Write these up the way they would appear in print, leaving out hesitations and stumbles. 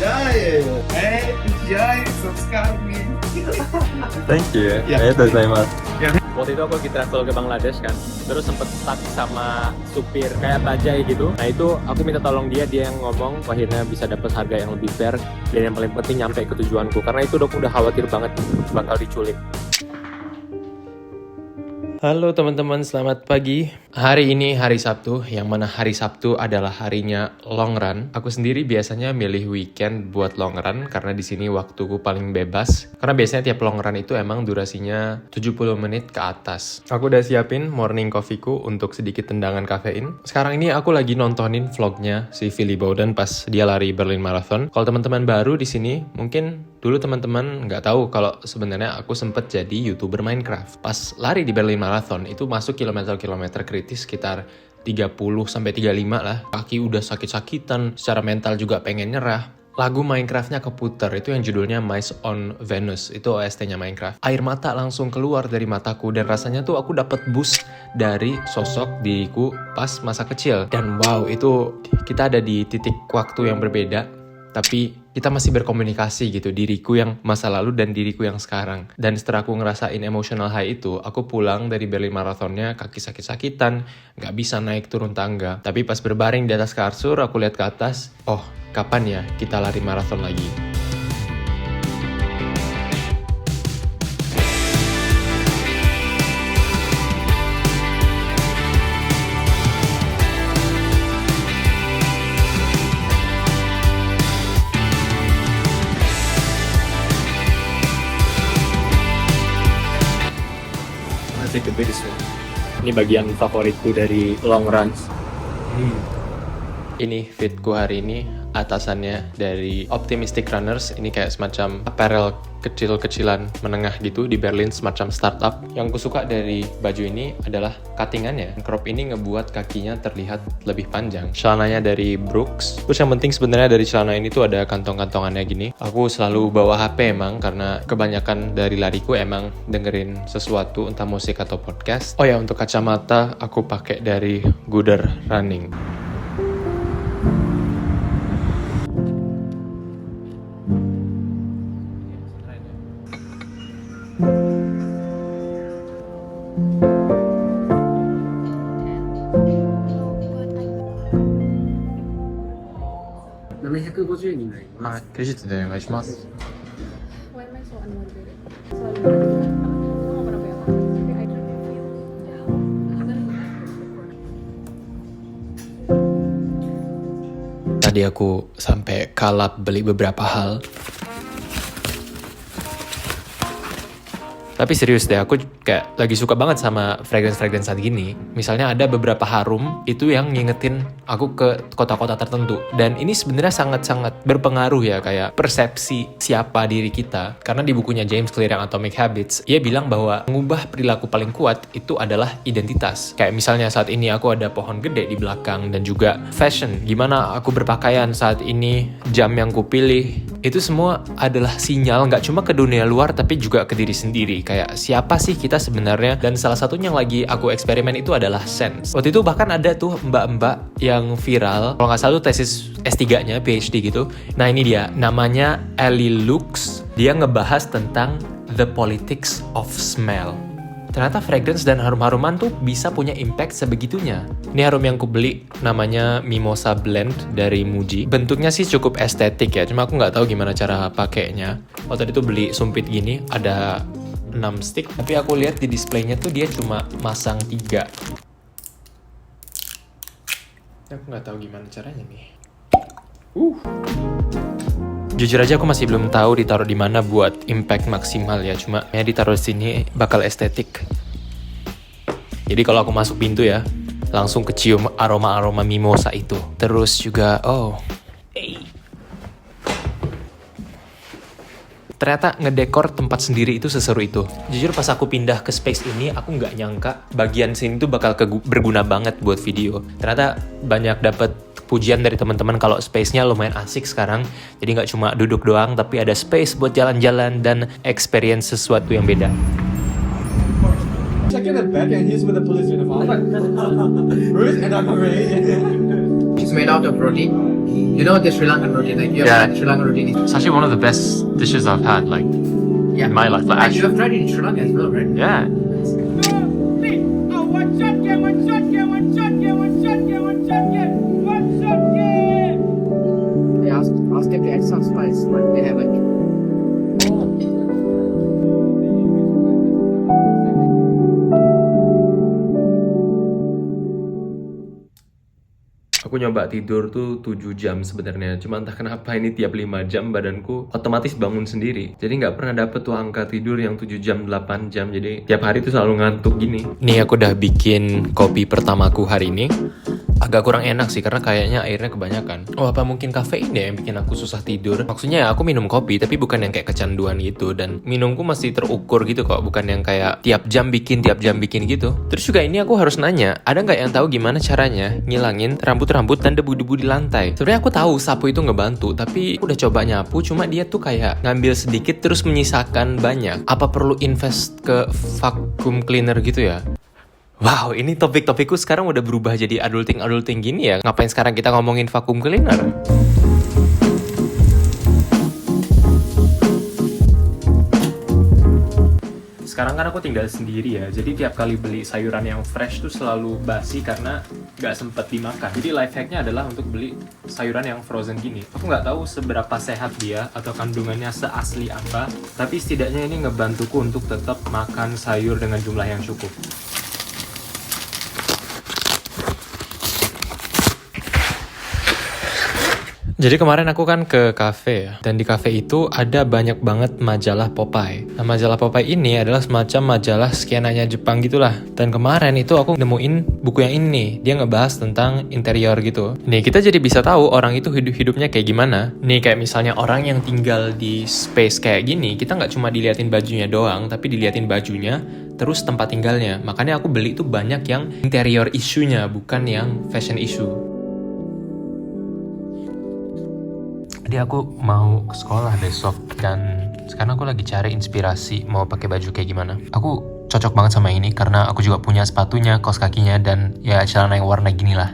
enjoy. Hey, enjoy, subscribe me. Thank you. Ya. Itu saya mas. Waktu itu aku lagi travel ke Bangladesh kan, terus sempet stuck sama supir kayak bajai gitu. Nah itu aku minta tolong dia yang ngomong, akhirnya bisa dapat harga yang lebih fair, dan yang paling penting nyampe ke tujuanku, karena itu udah khawatir banget bakal diculik. Halo teman-teman, selamat pagi. Hari ini hari Sabtu, yang mana hari Sabtu adalah harinya long run. Aku sendiri biasanya milih weekend buat long run karena di sini waktuku paling bebas. Karena biasanya tiap long run itu emang durasinya 70 menit ke atas. Aku udah siapin morning coffee-ku untuk sedikit tendangan kafein. Sekarang ini aku lagi nontonin vlognya si Philly Bowden pas dia lari Berlin Marathon. Kalau teman-teman baru di sini, mungkin dulu teman-teman nggak tahu kalau sebenarnya aku sempet jadi YouTuber Minecraft. Pas lari di Berlin Marathon itu masuk kilometer-kilometer kritis sekitar 30-35 lah. Kaki udah sakit-sakitan, secara mental juga pengen nyerah. Lagu Minecraft-nya keputer, itu yang judulnya Mice on Venus, itu OST-nya Minecraft. Air mata langsung keluar dari mataku, dan rasanya tuh aku dapet boost dari sosok diriku pas masa kecil. Dan wow, itu kita ada di titik waktu yang berbeda, tapi kita masih berkomunikasi gitu, diriku yang masa lalu dan diriku yang sekarang. Dan setelah aku ngerasain emotional high itu, aku pulang dari Berlin Marathonnya kaki sakit-sakitan, gak bisa naik turun tangga. Tapi pas berbaring di atas kasur, aku lihat ke atas, oh kapan ya kita lari marathon lagi? Take the biggest one. Ini bagian favoritku dari long runs. Ini fitku hari ini, atasannya dari Optimistic Runners. Ini kayak semacam apparel kecil-kecilan menengah gitu di Berlin, semacam startup. Yang kusuka dari baju ini adalah cuttingannya. Crop ini ngebuat kakinya terlihat lebih panjang. Celananya dari Brooks. Terus yang penting sebenarnya dari celana ini tuh ada kantong-kantongannya gini. Aku selalu bawa HP emang, karena kebanyakan dari lariku emang dengerin sesuatu, entah musik atau podcast. Oh ya, untuk kacamata aku pakai dari Gooder Running. $750になります。クレジットでお願いします。 Why am I so unmotivated? Sorry. Aku nggak pernah bayar apa. Tapi I try to feel down. Tadi aku sampai kalap beli beberapa hal. Tapi serius deh, aku kayak lagi suka banget sama fragrance-fragrance saat gini. Misalnya ada beberapa harum itu yang ngingetin aku ke kota-kota tertentu. Dan ini sebenarnya sangat-sangat berpengaruh ya, kayak persepsi siapa diri kita. Karena di bukunya James Clear yang Atomic Habits, ia bilang bahwa mengubah perilaku paling kuat itu adalah identitas. Kayak misalnya saat ini aku ada pohon gede di belakang, dan juga fashion, gimana aku berpakaian saat ini, jam yang kupilih, itu semua adalah sinyal nggak cuma ke dunia luar tapi juga ke diri sendiri. Kayak siapa sih kita sebenarnya? Dan salah satunya yang lagi aku eksperimen itu adalah sense. Waktu itu bahkan ada tuh mbak-mbak yang viral, kalau nggak salah tuh tesis S3-nya, PhD gitu. Nah ini dia, namanya Ellie Lux. Dia ngebahas tentang the politics of smell. Ternyata fragrance dan harum-haruman tuh bisa punya impact sebegitunya. Ini harum yang ku beli namanya Mimosa Blend dari Muji. Bentuknya sih cukup estetik ya, cuma aku nggak tahu gimana cara pakainya. Waktu itu beli sumpit gini, ada 6 stick, tapi aku lihat di displaynya tuh dia cuma masang 3. Aku nggak tahu gimana caranya nih. Jujur aja aku masih belum tahu ditaruh di mana buat impact maksimal ya, cuma ya ditaruh di sini bakal estetik. Jadi kalau aku masuk pintu ya, langsung kecium aroma-aroma mimosa itu. Terus juga ternyata ngedekor tempat sendiri itu seseru itu. Jujur pas aku pindah ke space ini, aku nggak nyangka bagian sini tuh bakal berguna banget buat video. Ternyata banyak dapet pujian dari teman-teman kalau space-nya lumayan asik sekarang. Jadi nggak cuma duduk doang, tapi ada space buat jalan-jalan dan experience sesuatu yang beda. Check in the back and he's with the police uniform. Where is Anna Marie? It's made out of roti. You know the Sri Lankan roti, like you have Yeah. Sri Lankan roti. It's actually one of the best dishes I've had, like, Yeah. in my life. Like, And you actually, have tried it in Sri Lanka as well, right? yeah. I asked them to add some spice, but they haven't. Aku nyoba tidur tuh 7 jam sebenarnya. Cuma entah kenapa ini tiap 5 jam badanku otomatis bangun sendiri. Jadi nggak pernah dapet tuh angka tidur yang 7 jam, 8 jam. Jadi tiap hari tuh selalu ngantuk gini. Nih aku udah bikin kopi pertamaku hari ini. Agak kurang enak sih karena kayaknya airnya kebanyakan. Oh, apa mungkin kafein ya yang bikin aku susah tidur? Maksudnya aku minum kopi tapi bukan yang kayak kecanduan gitu. Dan minumku masih terukur gitu kok. Bukan yang kayak tiap jam bikin gitu. Terus juga ini aku harus nanya, ada nggak yang tahu gimana caranya ngilangin rambut-rambut dan debu-debu di lantai? Sebenarnya aku tahu sapu itu ngebantu, tapi aku udah coba nyapu, cuma dia tuh kayak ngambil sedikit terus menyisakan banyak. Apa perlu invest ke vacuum cleaner gitu ya? Wow, ini topik-topikku sekarang udah berubah jadi adulting gini ya. Ngapain sekarang kita ngomongin vacuum cleaner? Sekarang kan aku tinggal sendiri ya, jadi tiap kali beli sayuran yang fresh tuh selalu basi karena nggak sempet dimakan. Jadi life hacknya adalah untuk beli sayuran yang frozen gini. Aku nggak tahu seberapa sehat dia atau kandungannya seasli apa, tapi setidaknya ini ngebantuku untuk tetap makan sayur dengan jumlah yang cukup. Jadi kemarin aku kan ke kafe ya, dan di kafe itu ada banyak banget majalah Popeye. Nah, majalah Popeye ini adalah semacam majalah skenanya Jepang gitulah. Dan kemarin itu aku nemuin buku yang ini, dia ngebahas tentang interior gitu. Nih, kita jadi bisa tahu orang itu hidupnya kayak gimana. Nih, kayak misalnya orang yang tinggal di space kayak gini, kita nggak cuma diliatin bajunya doang, tapi diliatin bajunya, terus tempat tinggalnya. Makanya aku beli tuh banyak yang interior isunya, bukan yang fashion issue. Jadi aku mau ke sekolah besok dan sekarang aku lagi cari inspirasi mau pakai baju kayak gimana. Aku cocok banget sama ini karena aku juga punya sepatunya, kaos kakinya, dan ya celana yang warna gini lah.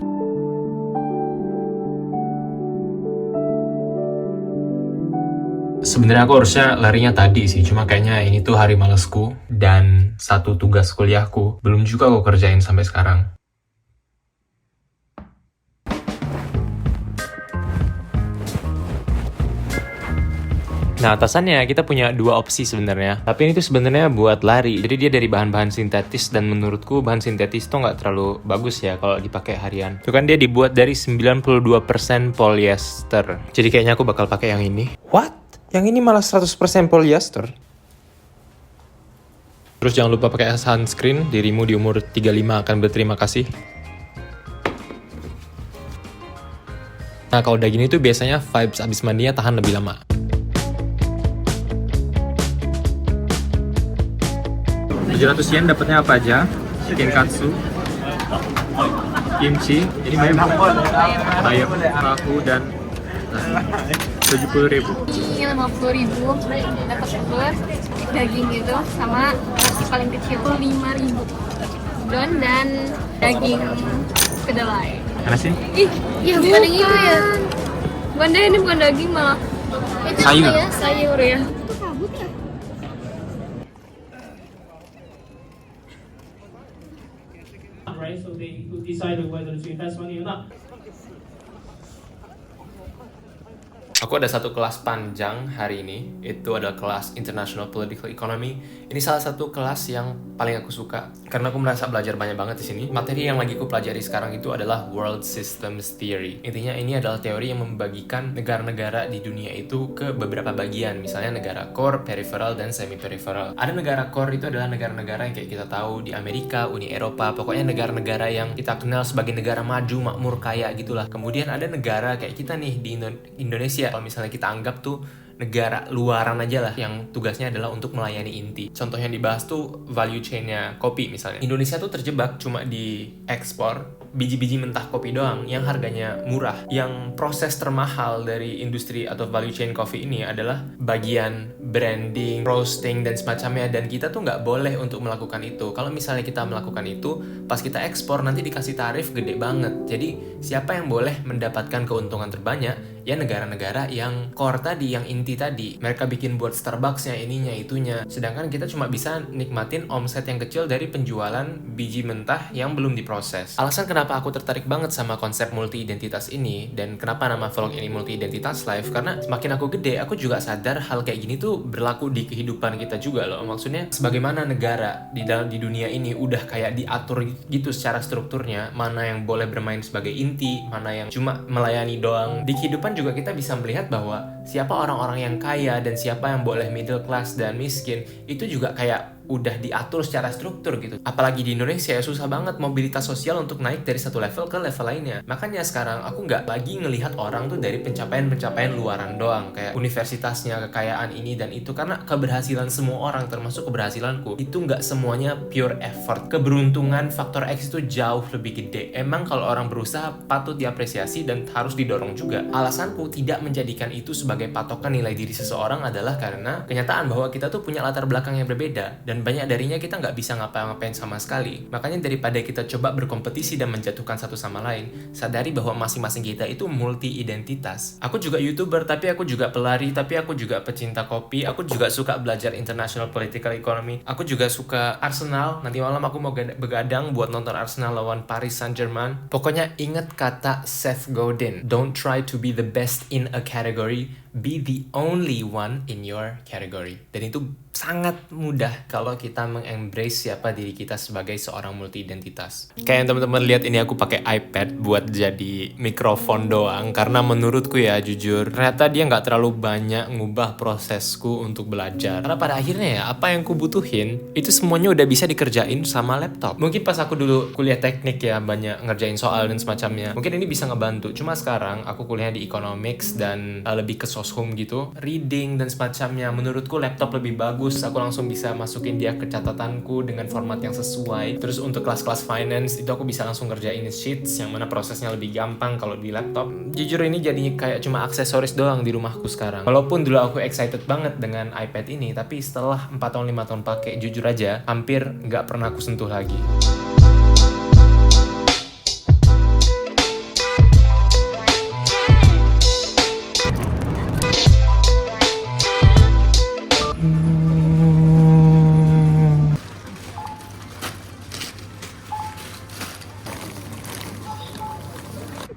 Sebenarnya aku harusnya larinya tadi sih, cuma kayaknya ini tuh hari malesku dan satu tugas kuliahku belum juga aku kerjain sampai sekarang. Nah, atasannya kita punya dua opsi sebenarnya. Tapi ini tuh sebenarnya buat lari. Jadi dia dari bahan-bahan sintetis dan menurutku bahan sintetis tuh nggak terlalu bagus ya kalau dipakai harian. Itu kan dia dibuat dari 92% polyester. Jadi kayaknya aku bakal pakai yang ini. What? Yang ini malah 100% polyester. Terus jangan lupa pakai sunscreen. Dirimu di umur 35 akan berterima kasih. Nah, kalau udah gini tuh biasanya vibes abis mandinya tahan lebih lama. 700 yen dapatnya apa aja? Kinkatsu, kimchi, ini bayam, tahu dan 70.000. Ini 50.000, dapat telur, daging gitu, sama nasi paling kecil tuh 5.000. Don dan daging kedelai. Mana sih? Ih, ya bukan yang itu ya. Bukan deh, ini bukan daging malah. Itu Sayur. apa ya? Sayur ya. Itu kabut ya? Right, so they decide whether to invest money or not. Aku ada satu kelas panjang hari ini, itu adalah kelas International Political Economy. Ini salah satu kelas yang paling aku suka, karena aku merasa belajar banyak banget di sini. Materi yang lagi aku pelajari sekarang itu adalah World Systems Theory. Intinya ini adalah teori yang membagikan negara-negara di dunia itu ke beberapa bagian, misalnya negara core, peripheral, dan semi-peripheral. Ada negara core itu adalah negara-negara yang kayak kita tahu di Amerika, Uni Eropa, pokoknya negara-negara yang kita kenal sebagai negara maju, makmur, kaya gitulah. Kemudian ada negara kayak kita nih di Indonesia. Kalau misalnya kita anggap tuh negara luaran aja lah yang tugasnya adalah untuk melayani inti. Contoh yang dibahas tuh value chain-nya kopi misalnya. Indonesia tuh terjebak cuma di ekspor biji-biji mentah kopi doang yang harganya murah. Yang proses termahal dari industri atau value chain coffee ini adalah bagian branding, roasting, dan semacamnya. Dan kita tuh nggak boleh untuk melakukan itu. Kalau misalnya kita melakukan itu, pas kita ekspor nanti dikasih tarif gede banget. Jadi siapa yang boleh mendapatkan keuntungan terbanyak? Ya negara-negara yang core tadi, yang inti tadi. Mereka bikin buat Starbucksnya, ininya, itunya. Sedangkan kita cuma bisa nikmatin omset yang kecil dari penjualan biji mentah yang belum diproses. Alasan kenapa aku tertarik banget sama konsep multi-identitas ini, dan kenapa nama vlog ini multi-identitas life, karena semakin aku gede, aku juga sadar hal kayak gini tuh berlaku di kehidupan kita juga loh. Maksudnya, sebagaimana negara di dunia ini udah kayak diatur gitu secara strukturnya, mana yang boleh bermain sebagai inti, mana yang cuma melayani doang. Di kehidupan juga kita bisa melihat bahwa siapa orang-orang yang kaya dan siapa yang boleh middle class dan miskin, itu juga kayak udah diatur secara struktur gitu. Apalagi di Indonesia ya susah banget mobilitas sosial untuk naik dari satu level ke level lainnya. Makanya sekarang aku nggak lagi ngelihat orang tuh dari pencapaian-pencapaian luaran doang, kayak universitasnya, kekayaan ini dan itu, karena keberhasilan semua orang termasuk keberhasilanku itu nggak semuanya pure effort. Keberuntungan faktor X itu jauh lebih gede. Emang kalau orang berusaha patut diapresiasi dan harus didorong juga. Alasanku tidak menjadikan itu sebagai patokan nilai diri seseorang adalah karena kenyataan bahwa kita tuh punya latar belakang yang berbeda dan banyak darinya kita nggak bisa ngapa-ngapain sama sekali. Makanya daripada kita coba berkompetisi dan menjatuhkan satu sama lain, sadari bahwa masing-masing kita itu multi-identitas. Aku juga YouTuber, tapi aku juga pelari, tapi aku juga pecinta kopi, aku juga suka belajar international political economy, aku juga suka Arsenal, nanti malam aku mau begadang buat nonton Arsenal lawan Paris Saint-Germain. Pokoknya ingat kata Seth Godin, don't try to be the best in a category, be the only one in your category. Dan itu sangat mudah kalau kita mengembrace siapa diri kita sebagai seorang multi-identitas. Kayak yang teman-teman lihat ini aku pakai iPad buat jadi mikrofon doang, karena menurutku ya jujur, ternyata dia nggak terlalu banyak ngubah prosesku untuk belajar. Karena pada akhirnya ya, apa yang ku butuhin, itu semuanya udah bisa dikerjain sama laptop. Mungkin pas aku dulu kuliah teknik ya, banyak ngerjain soal dan semacamnya, mungkin ini bisa ngebantu. Cuma sekarang aku kuliah di economics dan lebih ke soshum gitu, reading dan semacamnya, menurutku laptop lebih bagus. Aku langsung bisa masukin dia ke catatanku dengan format yang sesuai. Terus untuk kelas-kelas finance itu aku bisa langsung ngerjain sheets yang mana prosesnya lebih gampang kalau di laptop. Jujur ini jadi kayak cuma aksesoris doang di rumahku sekarang. Walaupun dulu aku excited banget dengan iPad ini, tapi setelah 4 tahun 5 tahun pakai, jujur aja hampir nggak pernah aku sentuh lagi.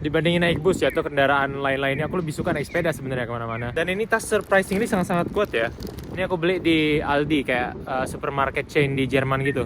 Dibandingin naik bus ya atau kendaraan lain-lainnya, aku lebih suka naik sepeda sebenarnya kemana-mana. Dan ini tas surprisingly sangat-sangat kuat ya. Ini aku beli di Aldi, kayak supermarket chain di Jerman gitu.